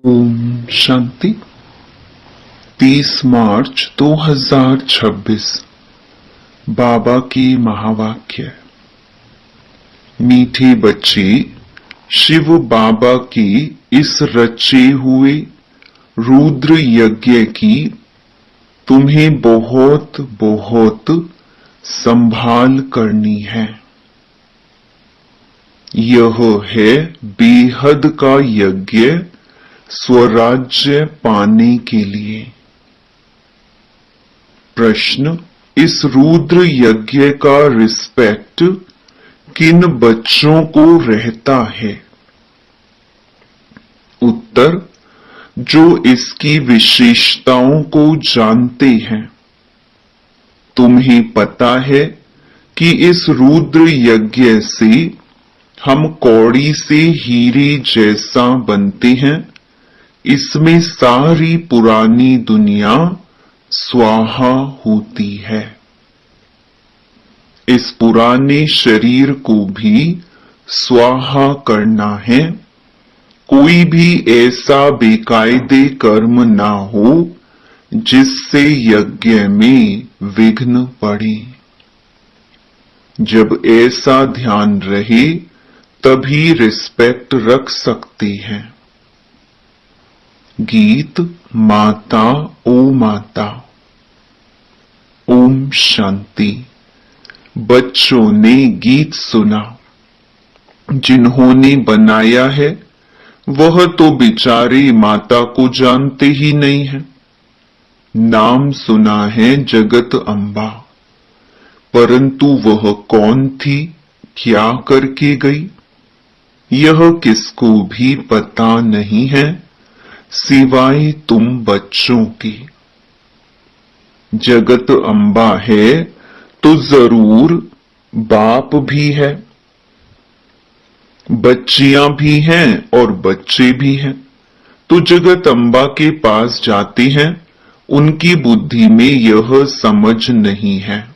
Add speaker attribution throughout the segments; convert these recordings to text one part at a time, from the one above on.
Speaker 1: ओम शांति। 30 मार्च 2026 बाबा की महावाक्य। मीठे बच्चे, शिव बाबा की इस रचे हुए रुद्र यज्ञ की तुम्हें बहुत बहुत संभाल करनी है। यह है बेहद का यज्ञ स्वराज्य पाने के लिए। प्रश्न, इस रुद्र यज्ञ का रिस्पेक्ट किन बच्चों को रहता है? उत्तर, जो इसकी विशेषताओं को जानते हैं। तुम्हें पता है कि इस रुद्र यज्ञ से हम कौड़ी से हीरे जैसा बनते हैं। इसमें सारी पुरानी दुनिया स्वाहा होती है। इस पुराने शरीर को भी स्वाहा करना है। कोई भी ऐसा बेकायदे कर्म ना हो जिससे यज्ञ में विघ्न पड़े। जब ऐसा ध्यान रहे तभी रिस्पेक्ट रख सकते हैं। गीत माता ओ माता। ओम शांति। बच्चों ने गीत सुना। जिन्होंने बनाया है वह तो बेचारे माता को जानते ही नहीं है। नाम सुना है जगत अम्बा, परंतु वह कौन थी, क्या करके गई, यह किसको भी पता नहीं है सिवाय तुम बच्चों के। जगत अम्बा है तो जरूर बाप भी है, बच्चियां भी हैं और बच्चे भी हैं। तो जगत अम्बा के पास जाते हैं, उनकी बुद्धि में यह समझ नहीं है।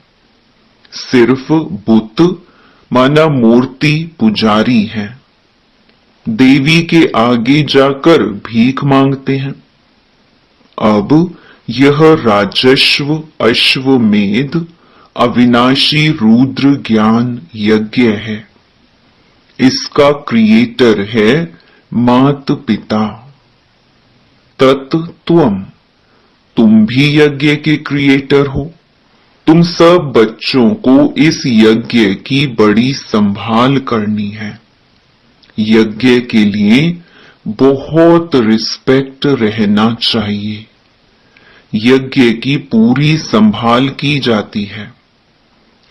Speaker 1: सिर्फ बुत माना मूर्ति पुजारी है। देवी के आगे जाकर भीख मांगते हैं। अब यह राजस्व अश्वमेध अविनाशी रुद्र ज्ञान यज्ञ है। इसका क्रिएटर है मात पिता तत्त्वम। तुम भी यज्ञ के क्रिएटर हो। तुम सब बच्चों को इस यज्ञ की बड़ी संभाल करनी है। यज्ञ के लिए बहुत रिस्पेक्ट रहना चाहिए। यज्ञ की पूरी संभाल की जाती है।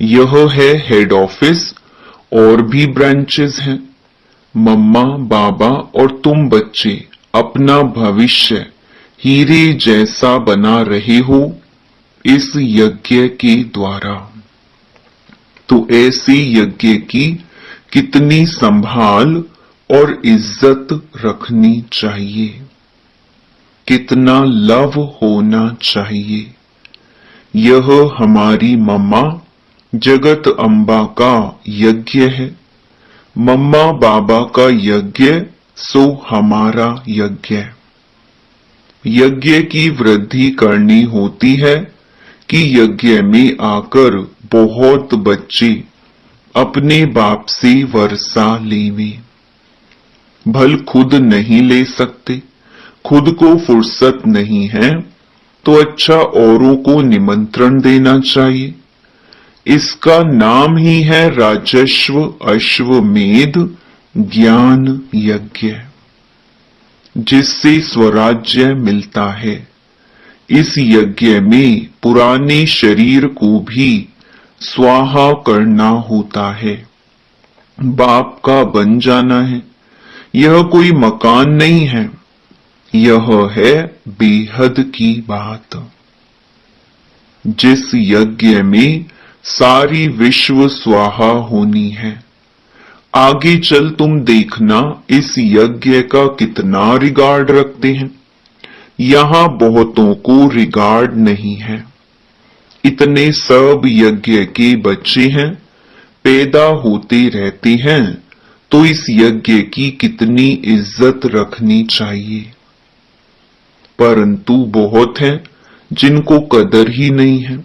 Speaker 1: यह है हेड ऑफिस, और भी ब्रांचेस हैं। मम्मा बाबा और तुम बच्चे अपना भविष्य हीरे जैसा बना रहे हो इस यज्ञ के द्वारा। तो ऐसे यज्ञ की कितनी संभाल और इज्जत रखनी चाहिए, कितना लव होना चाहिए। यह हमारी मम्मा जगत अम्बा का यज्ञ है। मम्मा बाबा का यज्ञ सो हमारा यज्ञ। यज्ञ की वृद्धि करनी होती है कि यज्ञ में आकर बहुत बच्चे अपने बाप से वर्षा लेवे। भल खुद नहीं ले सकते, खुद को फुर्सत नहीं है, तो अच्छा औरों को निमंत्रण देना चाहिए। इसका नाम ही है राजस्व अश्वमेध ज्ञान यज्ञ, जिससे स्वराज्य मिलता है। इस यज्ञ में पुराने शरीर को भी स्वाहा करना होता है। बाप का बन जाना है। यह कोई मकान नहीं है, यह है बेहद की बात। जिस यज्ञ में सारी विश्व स्वाहा होनी है। आगे चल तुम देखना इस यज्ञ का कितना रिगार्ड रखते हैं। यहां बहुतों को रिगार्ड नहीं है। इतने सब यज्ञ के बच्चे हैं, पैदा होते रहते हैं, तो इस यज्ञ की कितनी इज्जत रखनी चाहिए। परंतु बहुत हैं जिनको कदर ही नहीं है।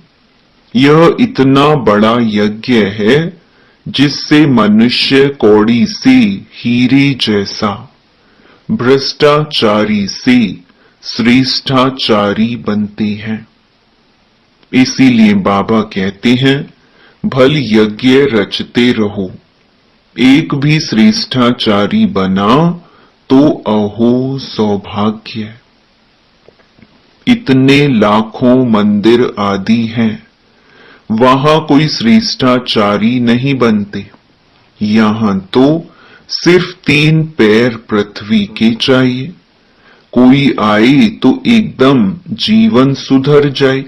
Speaker 1: यह इतना बड़ा यज्ञ है जिससे मनुष्य कौड़ी से हीरे जैसा, भ्रष्टाचारी से श्रेष्ठाचारी बनते हैं। इसीलिए बाबा कहते हैं, भल यज्ञ रचते रहो, एक भी श्रेष्ठाचारी बना तो अहो सौभाग्य। इतने लाखों मंदिर आदि हैं, वहां कोई श्रेष्ठाचारी नहीं बनते। यहां तो सिर्फ 3 पैर पृथ्वी के चाहिए, कोई आए तो एकदम जीवन सुधर जाए।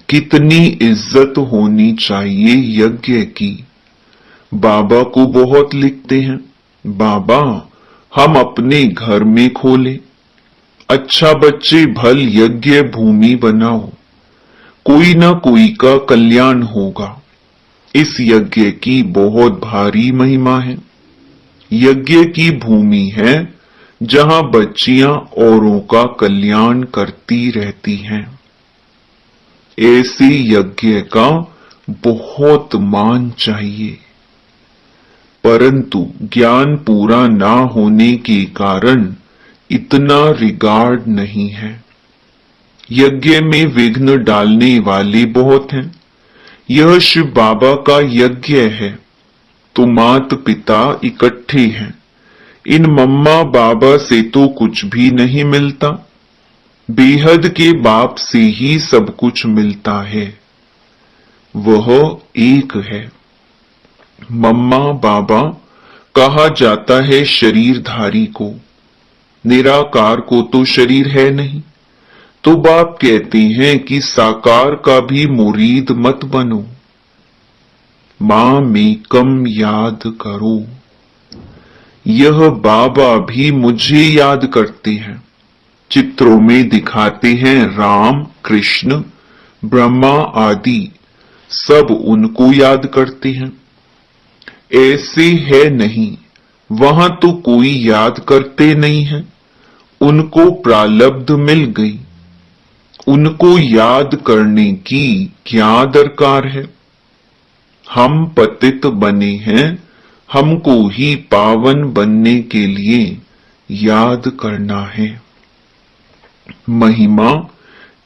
Speaker 1: कितनी इज्जत होनी चाहिए यज्ञ की। बाबा को बहुत लिखते हैं, बाबा हम अपने घर में खोलें, अच्छा बच्चे भल यज्ञ भूमि बनाओ, कोई ना कोई का कल्याण होगा। इस यज्ञ की बहुत भारी महिमा है। यज्ञ की भूमि है जहां बच्चियां औरों का कल्याण करती रहती हैं। ऐसे यज्ञ का बहुत मान चाहिए, परंतु ज्ञान पूरा ना होने के कारण इतना रिगार्ड नहीं है। यज्ञ में विघ्न डालने वाले बहुत हैं। यह शिव बाबा का यज्ञ है तो मात पिता इकट्ठे हैं। इन मम्मा बाबा से तो कुछ भी नहीं मिलता, बेहद के बाप से ही सब कुछ मिलता है। वह एक है। मम्मा बाबा कहा जाता है शरीरधारी को, निराकार को तो शरीर है नहीं। तो बाप कहते हैं कि साकार का भी मुरीद मत बनो, मां में कम याद करो। यह बाबा भी मुझे याद करते हैं। चित्रों में दिखाते हैं राम, कृष्ण, ब्रह्मा आदि, सब उनको याद करते हैं। ऐसे है नहीं, वहां तो कोई याद करते नहीं है। उनको प्रालब्ध मिल गई, उनको याद करने की क्या दरकार है। हम पतित बने हैं, हमको ही पावन बनने के लिए याद करना है। महिमा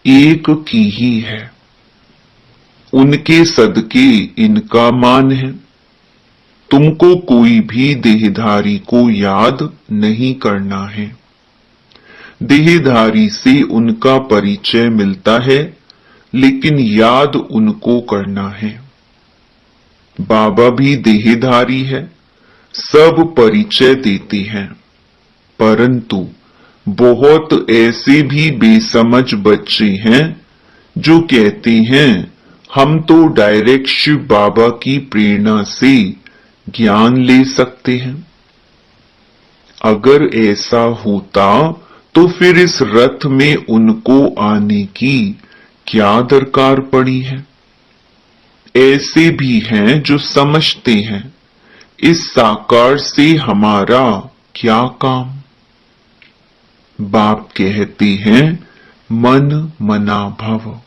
Speaker 1: एक की ही है, उनके सदके इनका मान है। तुमको कोई भी देहधारी को याद नहीं करना है। देहधारी से उनका परिचय मिलता है, लेकिन याद उनको करना है। बाबा भी देहधारी है, सब परिचय देते हैं, परंतु बहुत ऐसे भी बेसमझ बच्चे हैं जो कहते हैं हम तो डायरेक्ट शिव बाबा की प्रेरणा से ज्ञान ले सकते हैं। अगर ऐसा होता तो फिर इस रथ में उनको आने की क्या दरकार पड़ी है। ऐसे भी हैं जो समझते हैं इस साकार से हमारा क्या काम। बाप कहते हैं मन मना भव,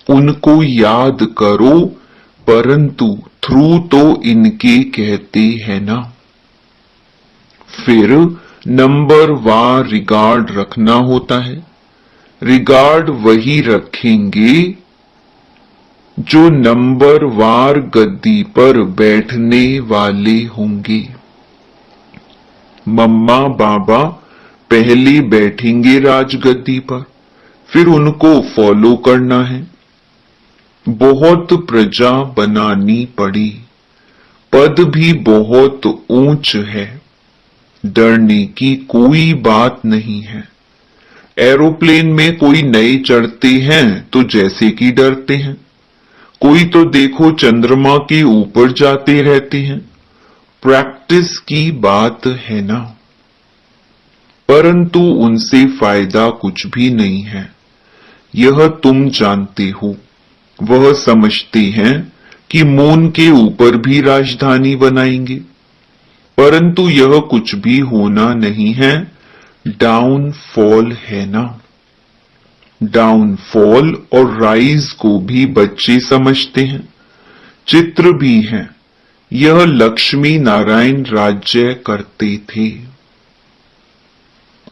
Speaker 1: उनको याद करो, परंतु थ्रू तो इनके कहते हैं ना। फिर नंबर वार रिगार्ड रखना होता है। रिगार्ड वही रखेंगे जो नंबर वार गद्दी पर बैठने वाले होंगे। मम्मा बाबा पहले बैठेंगे राजगद्दी पर, फिर उनको फॉलो करना है। बहुत प्रजा बनानी पड़ी, पद भी बहुत ऊंच है, डरने की कोई बात नहीं है। एरोप्लेन में कोई नए चढ़ते हैं तो जैसे कि डरते हैं, कोई तो देखो चंद्रमा के ऊपर जाते रहते हैं। प्रैक्टिस की बात है ना, परंतु उनसे फायदा कुछ भी नहीं है। यह तुम जानते हो। वह समझते हैं कि मून के ऊपर भी राजधानी बनाएंगे, परंतु यह कुछ भी होना नहीं है। डाउनफॉल है ना। डाउनफॉल और राइज को भी बच्चे समझते हैं, चित्र भी हैं। यह लक्ष्मी नारायण राज्य करते थे।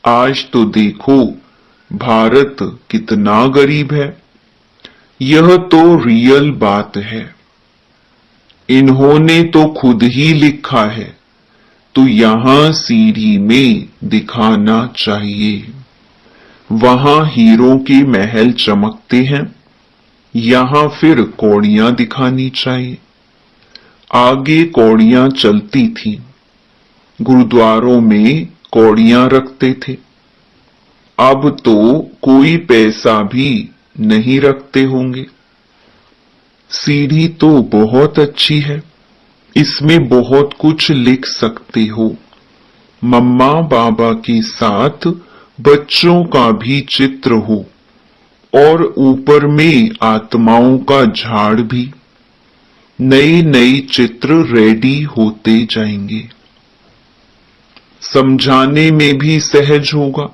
Speaker 1: आज तो देखो भारत कितना गरीब है। यह तो रियल बात है। इन्होंने तो खुद ही लिखा है, तो यहां सीढ़ी में दिखाना चाहिए। वहां हीरों के महल चमकते हैं, यहां फिर कौड़ियां दिखानी चाहिए। आगे कौड़ियां चलती थी, गुरुद्वारों में कौड़ियां रखते थे। अब तो कोई पैसा भी नहीं रखते होंगे। सीढ़ी तो बहुत अच्छी है, इसमें बहुत कुछ लिख सकते हो। मम्मा बाबा के साथ बच्चों का भी चित्र हो और ऊपर में आत्माओं का झाड़ भी। नए नए चित्र रेडी होते जाएंगे। समझाने में भी सहज होगा।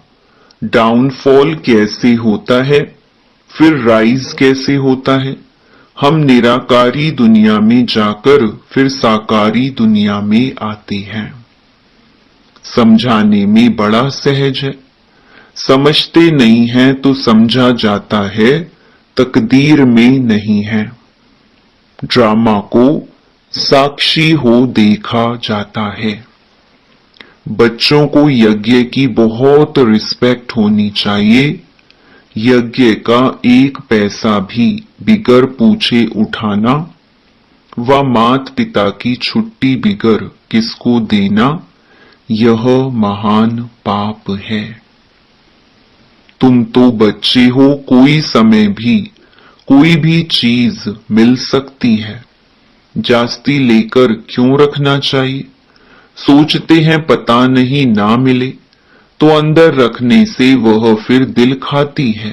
Speaker 1: डाउनफॉल कैसे होता है, फिर राइज कैसे होता है। हम निराकारी दुनिया में जाकर फिर साकारी दुनिया में आते हैं। समझाने में बड़ा सहज है। समझते नहीं हैं तो समझा जाता है, तकदीर में नहीं है। ड्रामा को साक्षी हो देखा जाता है। बच्चों को यज्ञ की बहुत रिस्पेक्ट होनी चाहिए। यज्ञ का एक पैसा भी बिगर पूछे उठाना व मात पिता की छुट्टी बिगर किसको देना, यह महान पाप है। तुम तो बच्चे हो, कोई समय भी कोई भी चीज मिल सकती है। जास्ती लेकर क्यों रखना चाहिए। सोचते हैं पता नहीं ना मिले, तो अंदर रखने से वह फिर दिल खाती है,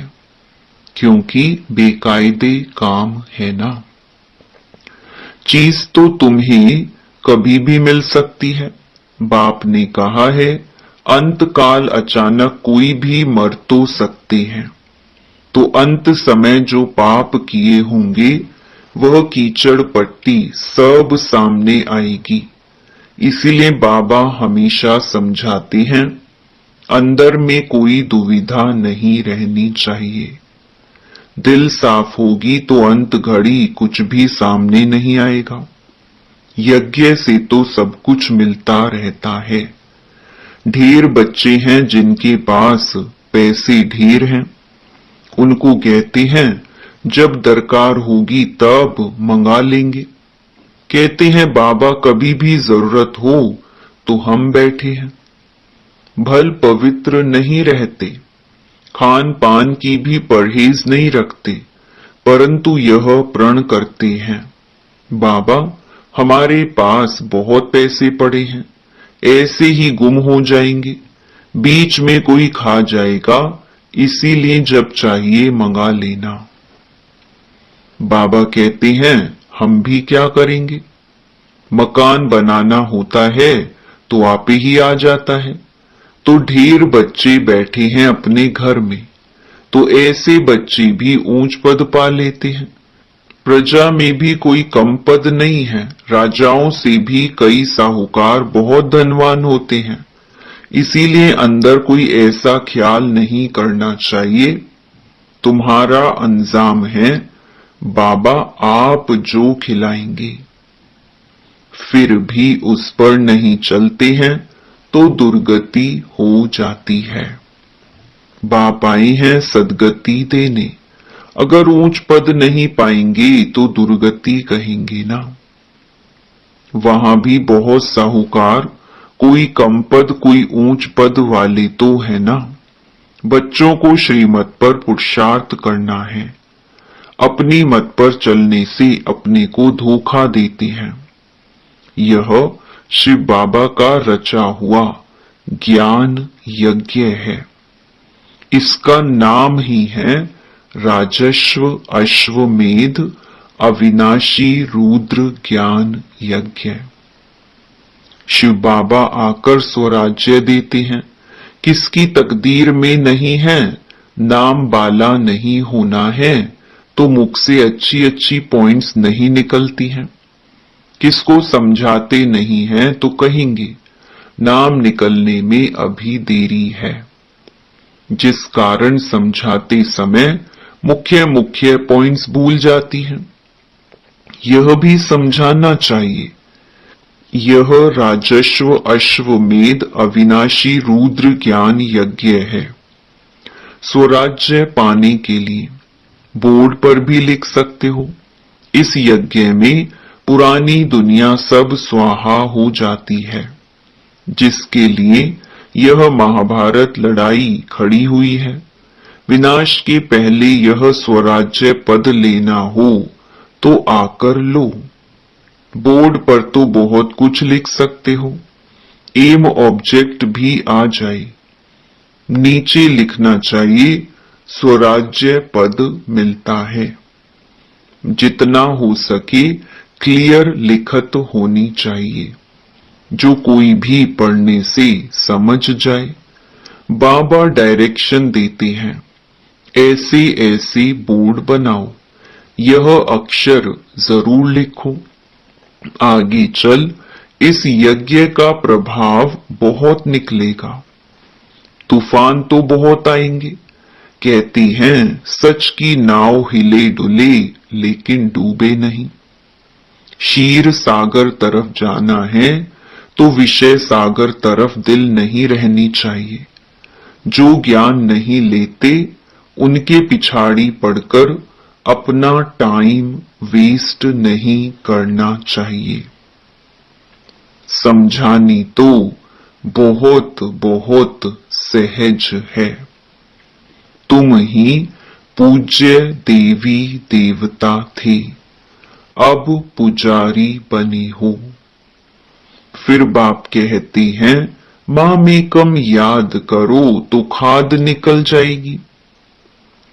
Speaker 1: क्योंकि बेकायदे काम है ना। चीज तो तुम्हें कभी भी मिल सकती है। बाप ने कहा है, अंत काल अचानक कोई भी मर तो सकते हैं। तो अंत समय जो पाप किए होंगे वह कीचड़ पट्टी सब सामने आएगी। इसीलिए बाबा हमेशा समझाते हैं, अंदर में कोई दुविधा नहीं रहनी चाहिए। दिल साफ होगी तो अंत घड़ी कुछ भी सामने नहीं आएगा। यज्ञ से तो सब कुछ मिलता रहता है। ढेर बच्चे हैं जिनके पास पैसे ढेर हैं। उनको कहते हैं जब दरकार होगी तब मंगा लेंगे। कहते हैं बाबा कभी भी जरूरत हो तो हम बैठे हैं। भल पवित्र नहीं रहते, खान पान की भी परहेज नहीं रखते, परंतु यह प्रण करते हैं, बाबा हमारे पास बहुत पैसे पड़े हैं, ऐसे ही गुम हो जाएंगे, बीच में कोई खा जाएगा, इसीलिए जब चाहिए मंगा लेना। बाबा कहते हैं हम भी क्या करेंगे। मकान बनाना होता है तो आप ही आ जाता है। तो ढेर बच्चे बैठे हैं अपने घर में, तो ऐसे बच्चे भी ऊंच पद पा लेते हैं। प्रजा में भी कोई कम पद नहीं है। राजाओं से भी कई साहूकार बहुत धनवान होते हैं। इसीलिए अंदर कोई ऐसा ख्याल नहीं करना चाहिए, तुम्हारा अंजाम है, बाबा आप जो खिलाएंगे। फिर भी उस पर नहीं चलते हैं तो दुर्गति हो जाती है। बाप आए हैं सदगति देने, अगर ऊंच पद नहीं पाएंगे तो दुर्गति कहेंगे ना। वहां भी बहुत साहूकार, कोई कम पद कोई ऊंच पद वाले तो है ना। बच्चों को श्रीमत पर पुरुषार्थ करना है। अपनी मत पर चलने से अपने को धोखा देते हैं। यह शिव बाबा का रचा हुआ ज्ञान यज्ञ है। इसका नाम ही है राजस्व अश्वमेध अविनाशी रुद्र ज्ञान यज्ञ। शिव बाबा आकर स्वराज्य देते हैं, किसकी तकदीर में नहीं है नाम बाला नहीं होना है, तो मुख से अच्छी अच्छी पॉइंट्स नहीं निकलती हैं। किसको समझाते नहीं हैं तो कहेंगे नाम निकलने में अभी देरी है, जिस कारण समझाते समय मुख्य मुख्य पॉइंट्स भूल जाती हैं। यह भी समझाना चाहिए, यह राजस्व अश्वमेध अविनाशी रुद्र ज्ञान यज्ञ है। स्वराज्य पाने के लिए बोर्ड पर भी लिख सकते हो, इस यज्ञ में पुरानी दुनिया सब स्वाहा हो जाती है, जिसके लिए यह महाभारत लड़ाई खड़ी हुई है। विनाश के पहले यह स्वराज्य पद लेना हो तो आकर लो। बोर्ड पर तो बहुत कुछ लिख सकते हो, एम ऑब्जेक्ट भी आ जाए। नीचे लिखना चाहिए स्वराज्य पद मिलता है। जितना हो सके क्लियर लिखत होनी चाहिए, जो कोई भी पढ़ने से समझ जाए। बाबा डायरेक्शन देते हैं, ऐसे ऐसे बोर्ड बनाओ, यह अक्षर जरूर लिखो। आगे चल इस यज्ञ का प्रभाव बहुत निकलेगा। तूफान तो बहुत आएंगे, कहती हैं सच की नाव हिले डुले लेकिन डूबे नहीं। क्षीर सागर तरफ जाना है तो विषय सागर तरफ दिल नहीं रहनी चाहिए। जो ज्ञान नहीं लेते उनके पिछाड़ी पड़कर अपना टाइम वेस्ट नहीं करना चाहिए। समझानी तो बहुत बहुत सहज है। तुम ही पूज्य देवी देवता थे, अब पुजारी बने हो। फिर बाप कहते हैं मां में कम याद करो तो खाद निकल जाएगी,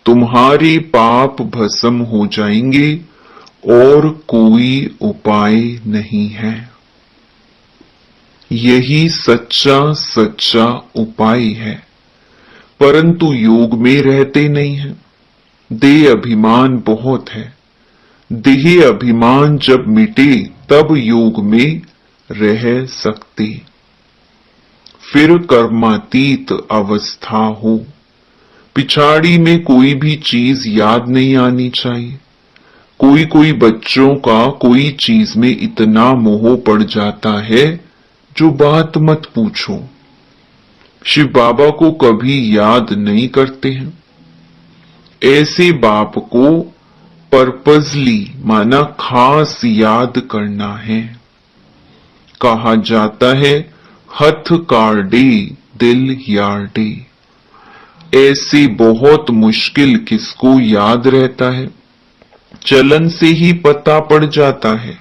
Speaker 1: तुम्हारे पाप भस्म हो जाएंगे और कोई उपाय नहीं है। यही सच्चा सच्चा उपाय है, परंतु योग में रहते नहीं हैं। देह अभिमान बहुत है, देह अभिमान जब मिटे तब योग में रह सकते। फिर कर्मातीत अवस्था हो, पिछाड़ी में कोई भी चीज याद नहीं आनी चाहिए। कोई कोई बच्चों का कोई चीज में इतना मोह पड़ जाता है जो बात मत पूछो। शिव बाबा को कभी याद नहीं करते हैं। ऐसे बाप को पर्पजली माना खास याद करना है। कहा जाता है हथ काढ़े दिल यार्डे। ऐसे बहुत मुश्किल किसको याद रहता है, चलन से ही पता पड़ जाता है।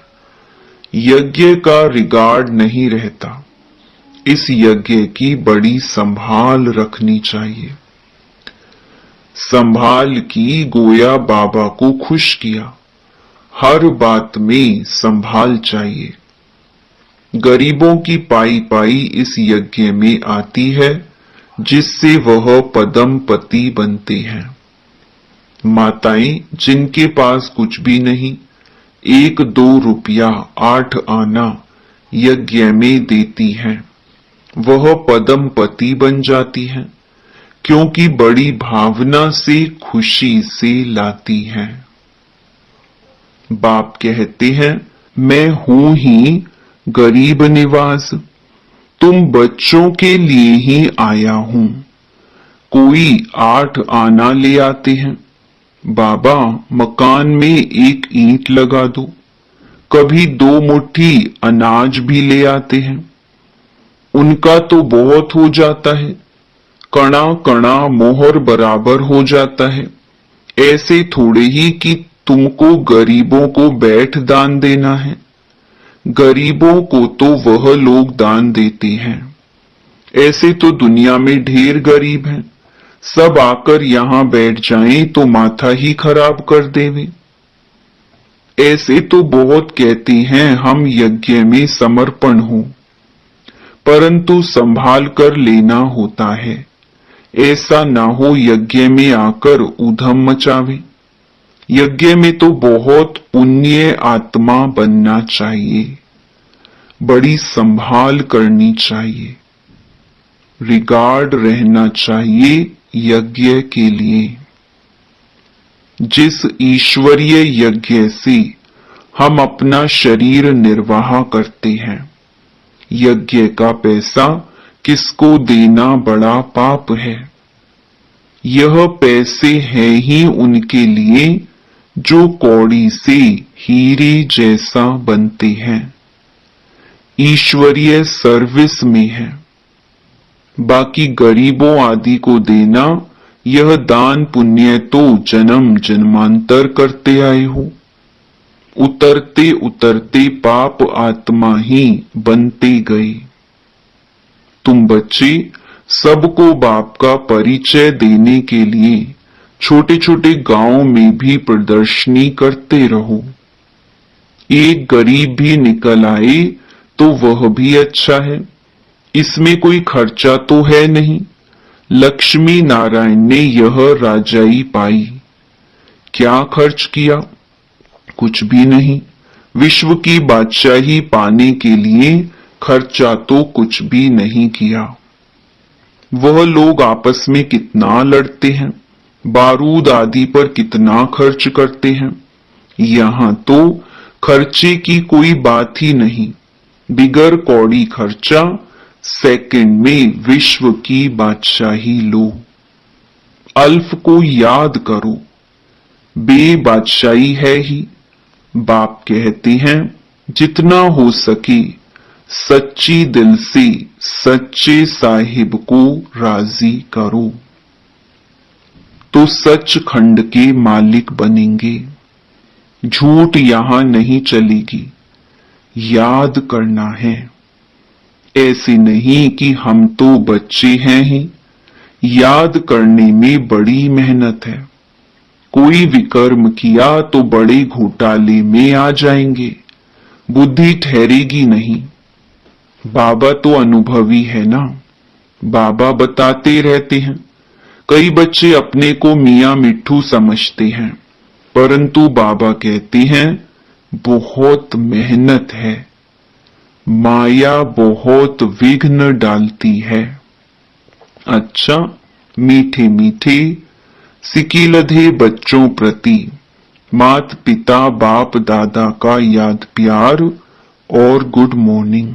Speaker 1: यज्ञ का रिगार्ड नहीं रहता। इस यज्ञ की बड़ी संभाल रखनी चाहिए। संभाल की गोया बाबा को खुश किया। हर बात में संभाल चाहिए। गरीबों की पाई पाई इस यज्ञ में आती है, जिससे वह पदम पति बनते हैं। माताएं जिनके पास कुछ भी नहीं, 1-2 रुपया 8 आना यज्ञ में देती हैं, वह पदम पति बन जाती हैं, क्योंकि बड़ी भावना से खुशी से लाती हैं। बाप कहते हैं मैं हूं ही गरीब निवास, तुम बच्चों के लिए ही आया हूं। कोई 8 आना ले आते हैं, बाबा मकान में 1 ईंट लगा दो। कभी 2 मुट्ठी अनाज भी ले आते हैं, उनका तो बहुत हो जाता है, कणा कणा मोहर बराबर हो जाता है। ऐसे थोड़े ही कि तुमको गरीबों को बैठ दान देना है। गरीबों को तो वह लोग दान देते हैं। ऐसे तो दुनिया में ढेर गरीब हैं, सब आकर यहां बैठ जाएं तो माथा ही खराब कर देवे। ऐसे तो बहुत कहते हैं हम यज्ञ में समर्पण हो, परंतु संभाल कर लेना होता है। ऐसा ना हो यज्ञ में आकर ऊधम मचावे। यज्ञ में तो बहुत पुण्य आत्मा बनना चाहिए, बड़ी संभाल करनी चाहिए, रिगार्ड रहना चाहिए यज्ञ के लिए। जिस ईश्वरीय यज्ञ से हम अपना शरीर निर्वाह करते हैं, यज्ञ का पैसा किसको देना बड़ा पाप है। यह पैसे हैं ही उनके लिए जो कौड़ी से हीरे जैसा बनते हैं, ईश्वरीय सर्विस में है। बाकी गरीबों आदि को देना, यह दान पुण्य तो जन्म जन्मांतर करते आए हो। उतरते उतरते पाप आत्मा ही बनते गए। तुम बच्चे सबको बाप का परिचय देने के लिए छोटे छोटे गांवों में भी प्रदर्शनी करते रहो। एक गरीब भी निकल आए तो वह भी अच्छा है, इसमें कोई खर्चा तो है नहीं। लक्ष्मी नारायण ने यह राजाई पाई, क्या खर्च किया? कुछ भी नहीं। विश्व की बादशाही पाने के लिए खर्चा तो कुछ भी नहीं किया। वह लोग आपस में कितना लड़ते हैं, बारूद आदि पर कितना खर्च करते हैं। यहां तो खर्चे की कोई बात ही नहीं। बिगर कौड़ी खर्चा सेकंड में विश्व की बादशाही लो। अल्फ को याद करो, बे बादशाही है ही। बाप कहते हैं जितना हो सके सच्ची दिल से सच्चे साहिब को राजी करो, तो सचखंड के मालिक बनेंगे। झूठ यहां नहीं चलेगी, याद करना है। ऐसे नहीं कि हम तो बच्चे हैं ही, याद करने में बड़ी मेहनत है। कोई विकर्म किया तो बड़े घोटाले में आ जाएंगे, बुद्धि ठहरेगी नहीं। बाबा तो अनुभवी है ना, बाबा बताते रहते हैं। कई बच्चे अपने को मियां मिट्ठू समझते हैं, परंतु बाबा कहते हैं बहुत मेहनत है, माया बहुत विघ्न डालती है। अच्छा, मीठे मीठे सिकीलधे बच्चों प्रति मात पिता बाप दादा का याद प्यार और गुड मॉर्निंग।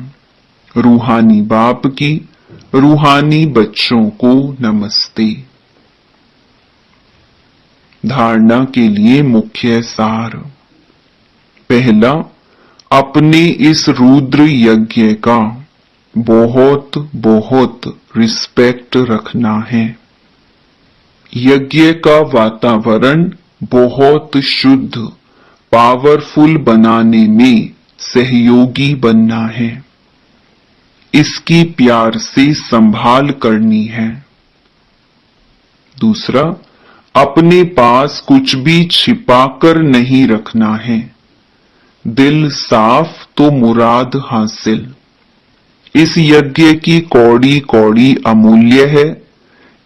Speaker 1: रूहानी बाप की रूहानी बच्चों को नमस्ते। धारणा के लिए मुख्य सार। पहला, अपने इस रुद्र यज्ञ का बहुत बहुत रिस्पेक्ट रखना है। यज्ञ का वातावरण बहुत शुद्ध पावरफुल बनाने में सहयोगी बनना है। इसकी प्यार से संभाल करनी है। दूसरा, अपने पास कुछ भी छिपाकर नहीं रखना है। दिल साफ तो मुराद हासिल। इस यज्ञ की कौड़ी कौड़ी अमूल्य है,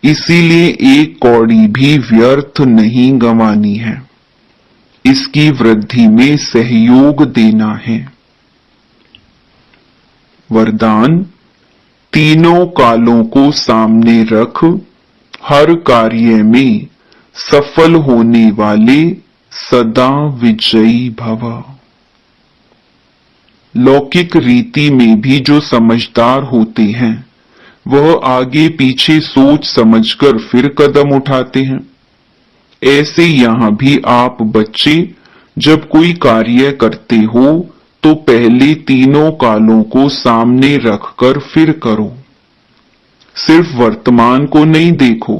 Speaker 1: इसीलिए एक कौड़ी भी व्यर्थ नहीं गंवानी है। इसकी वृद्धि में सहयोग देना है। वरदान, तीनों कालों को सामने रख हर कार्य में सफल होने वाले सदा विजयी भव। लौकिक रीति में भी जो समझदार होते हैं वह आगे पीछे सोच समझकर फिर कदम उठाते हैं। ऐसे यहां भी आप बच्चे जब कोई कार्य करते हो तो पहले तीनों कालों को सामने रखकर फिर करो। सिर्फ वर्तमान को नहीं देखो,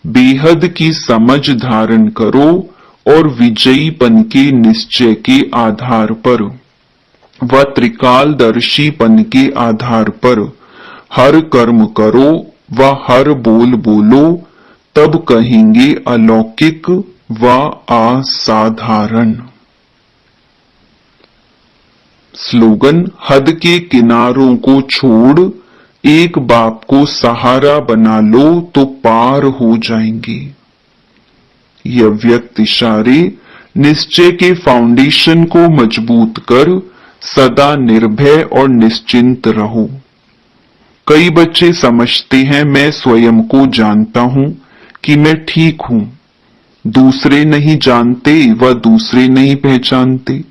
Speaker 1: बेहद की समझ धारण करो और विजयीपन के निश्चय के आधार पर व त्रिकालदर्शीपन के आधार पर हर कर्म करो व हर बोल बोलो, तब कहेंगे अलौकिक व असाधारण। स्लोगन, हद के किनारों को छोड़ एक बाप को सहारा बना लो तो पार हो जाएंगे। यह व्यक्त इशारे निश्चय के फाउंडेशन को मजबूत कर सदा निर्भय और निश्चिंत रहो। कई बच्चे समझते हैं मैं स्वयं को जानता हूं कि मैं ठीक हूं, दूसरे नहीं जानते व दूसरे नहीं पहचानते।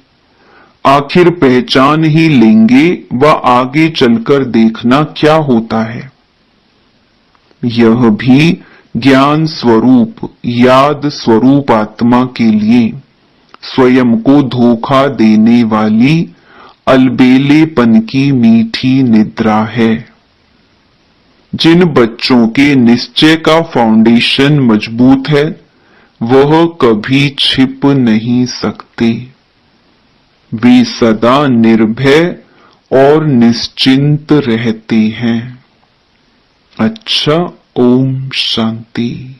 Speaker 1: आखिर पहचान ही लेंगे व आगे चलकर देखना क्या होता है। यह भी ज्ञान स्वरूप याद स्वरूप आत्मा के लिए स्वयं को धोखा देने वाली अलबेलेपन की मीठी निद्रा है। जिन बच्चों के निश्चय का फाउंडेशन मजबूत है वह कभी छिप नहीं सकते। वे सदा निर्भय और निश्चिंत रहते हैं। अच्छा, ओम शांति।